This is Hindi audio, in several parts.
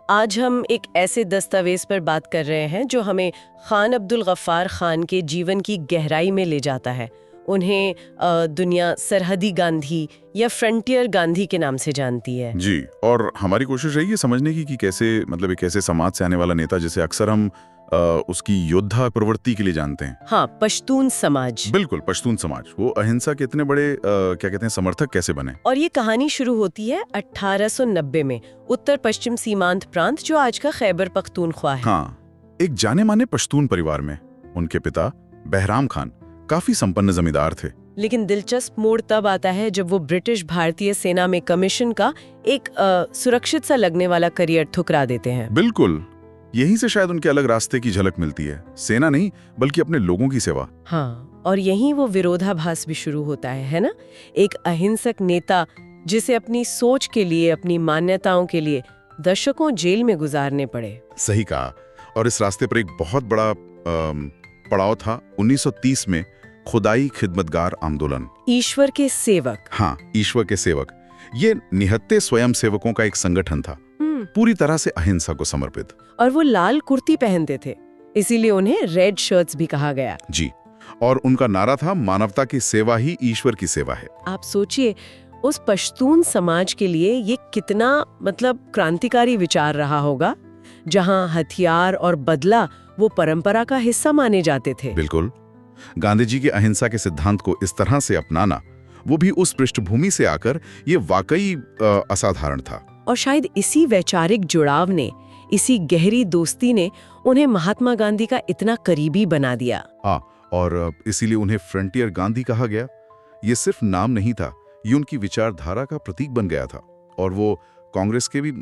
आज हम एक ऐसे दस्तावेज पर बात कर रहे हैं जो हमें खान अब्दुल गफ्फार खान के जीवन की गहराई में ले जाता है। उन्हें दुनिया सरहदी गांधी या फ्रंटियर गांधी के नाम से जानती है। जी, और हमारी कोशिश रही है समझने की कि कैसे एक ऐसे समाज से आने वाला नेता जिसे अक्सर हम उसकी योद्धा प्रवृत्ति के लिए जानते हैं। हाँ, पश्तून समाज। बिल्कुल, पश्तून समाज। वो अहिंसा के इतने बड़े क्या कहते हैं समर्थक कैसे बने। और ये कहानी शुरू होती है 1890 में उत्तर पश्चिम सीमांत प्रांत जो आज का खैबर पख्तूनख्वा है। हाँ, एक जाने माने पश्तून परिवार में उनके पिता बहराम खान काफी संपन्न जमींदार थे। लेकिन दिलचस्प मोड़ तब आता है जब वो ब्रिटिश भारतीय सेना में कमीशन का एक सुरक्षित सा लगने वाला करियर ठुकरा देते हैं। बिल्कुल, यहीं से शायद उनके अलग रास्ते की झलक मिलती है। सेना नहीं बल्कि अपने लोगों की सेवा। हाँ, और यहीं वो विरोधाभास भी शुरू होता है ना। एक अहिंसक नेता जिसे अपनी सोच के लिए, अपनी मान्यताओं के लिए दशकों जेल में गुजारने पड़े। सही कहा। और इस रास्ते पर एक बहुत बड़ा पड़ाव था 1930 में खुदाई खिदमतगार आंदोलन। ईश्वर के सेवक। हाँ, ईश्वर के सेवक। ये निहत्ते स्वयं सेवकों का एक संगठन था, पूरी तरह से अहिंसा को समर्पित। और वो लाल कुर्ती पहनते थे, इसीलिए उन्हें रेड शर्ट्स भी कहा गया। जी, और उनका नारा था मानवता की सेवा ही ईश्वर की सेवा है। आप सोचिए, उस पश्तून समाज के लिए ये कितना क्रांतिकारी विचार रहा होगा, जहां हथियार और बदला वो परंपरा का हिस्सा माने जाते थे। बिल्कुल, गांधी जी के अहिंसा के सिद्धांत को इस तरह से अपनाना, वो भी उस पृष्ठभूमि से आकर, ये वाकई असाधारण था। और शायद इसी वैचारिक जुड़ाव ने, इसी गहरी दोस्ती ने उन्हें महात्मा गांधी का इतना करीबी बना दिया। हाँ, और इसीलिए उन्हें फ्रंटियर गांधी कहा गया। ये सिर्फ नाम नहीं था, ये उनकी विचारधारा का प्रतीक बन गया था। और वो कांग्रेस के भी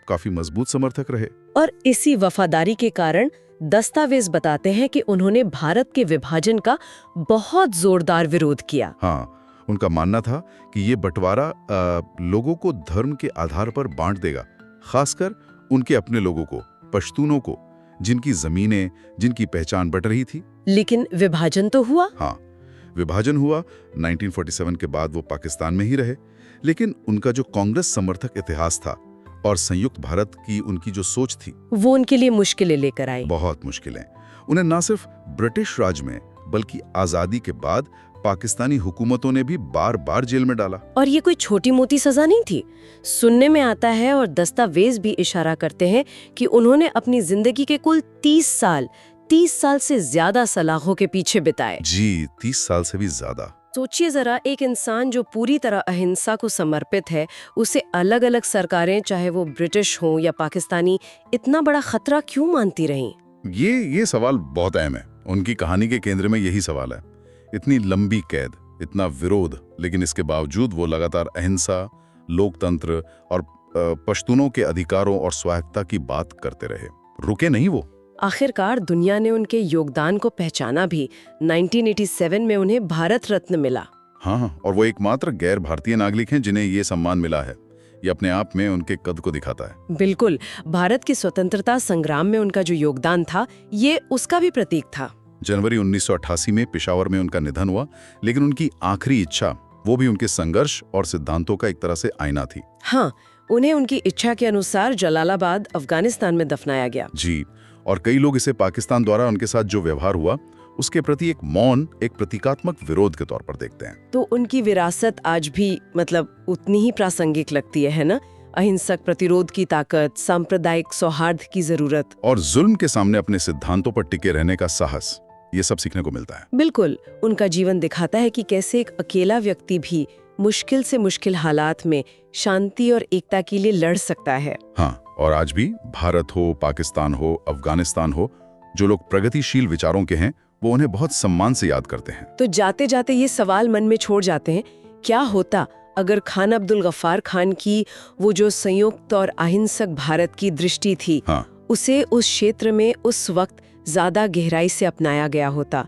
काफी मजबूत समर्थक रहे। और इसी वफादारी के कारण दस्तावेज बताते हैं कि उन्होंने भारत के विभाजन का बहुत जोरदार विरोध किया। हाँ, उनका मानना था कि ये बंटवारा लोगों को धर्म के आधार पर बांट देगा, खासकर उनके अपने लोगों को, पश्तूनों को, जिनकी जमीनें, जिनकी पहचान बट रही थी। लेकिन विभाजन तो हुआ। हाँ, विभाजन हुआ। 1947 के बाद वो पाकिस्तान में ही रहे। लेकिन उनका जो कांग्रेस समर्थक इतिहास था और संयुक्त भारत की उनकी जो सोच थी, वो उनके लिए मुश्किलें लेकर आई। बहुत मुश्किलें। उन्हें न सिर्फ ब्रिटिश राज में बल्कि आजादी के बाद पाकिस्तानी हुकूमतों ने भी बार बार जेल में डाला। और ये कोई छोटी मोटी सजा नहीं थी। सुनने में आता है, और दस्तावेज भी इशारा करते हैं, कि उन्होंने अपनी जिंदगी के कुल 30 साल से ज्यादा सलाखों के पीछे बिताए। जी, 30 साल से भी ज्यादा। सोचिए जरा, एक इंसान जो पूरी तरह अहिंसा को समर्पित है, उसे अलग अलग सरकारें, चाहे वो ब्रिटिश हो या पाकिस्तानी, इतना बड़ा खतरा क्यों मानती रहीं? ये सवाल बहुत अहम है। उनकी कहानी के केंद्र में यही सवाल है। इतनी लंबी कैद, इतना विरोध, लेकिन इसके बावजूद वो लगातार अहिंसा, लोकतंत्र और पश्तूनों के अधिकारों और स्वायत्तता की बात करते रहे। रुके नहीं वो। आखिरकार दुनिया ने उनके योगदान को पहचाना भी। 1987 में उन्हें भारत रत्न मिला। हाँ, और वो एकमात्र गैर भारतीय नागरिक हैं जिन्हें ये सम्मान मिला है। ये अपने आप में उनके कद को दिखाता है। बिल्कुल, भारत की स्वतंत्रता संग्राम में उनका जो योगदान था, ये उसका भी प्रतीक था। जनवरी 1988 में पेशावर में उनका निधन हुआ, लेकिन उनकी आखिरी इच्छा, वो भी उनके संघर्ष और सिद्धांतों का एक तरह से आईना थी। हाँ, उन्हें उनकी इच्छा के अनुसार जलालाबाद, अफगानिस्तान में दफनाया गया। जी, और कई लोग इसे पाकिस्तान द्वारा उनके साथ जो व्यवहार हुआ, उसके प्रति एक मौन, एक प्रतीकात्मक विरोध के तौर पर देखते हैं। तो उनकी विरासत आज भी उतनी ही प्रासंगिक लगती है ना? अहिंसक प्रतिरोध की ताकत, सांप्रदायिक सौहार्द की जरूरत, और जुल्म के सामने अपने सिद्धांतों पर टिके रहने का साहस, ये सब सीखने को मिलता है। बिल्कुल, उनका जीवन दिखाता है कि कैसे एक अकेला व्यक्ति भी मुश्किल से मुश्किल हालात में शांति और एकता के लिए लड़ सकता है। हाँ, और आज भी भारत हो, पाकिस्तान हो, अफगानिस्तान हो, जो लोग प्रगतिशील विचारों के हैं, वो उन्हें बहुत सम्मान से याद करते हैं। तो जाते जाते ये सवाल मन में छोड़ जाते हैं, क्या होता अगर खान अब्दुल गफ्फार खान की वो जो संयुक्त और अहिंसक भारत की दृष्टि थी, हाँ, उसे उस क्षेत्र में उस वक्त ज्यादा गहराई से अपनाया गया होता?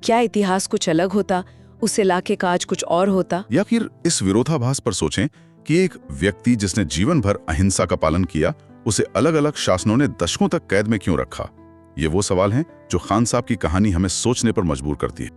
क्या इतिहास कुछ अलग होता? उसे लाके का आज कुछ और होता? या फिर इस विरोधाभास पर सोचें कि एक व्यक्ति जिसने जीवन भर अहिंसा का पालन किया, उसे अलग अलग शासनों ने दशकों तक कैद में क्यों रखा? ये वो सवाल हैं जो खान साहब की कहानी हमें सोचने पर मजबूर करती है।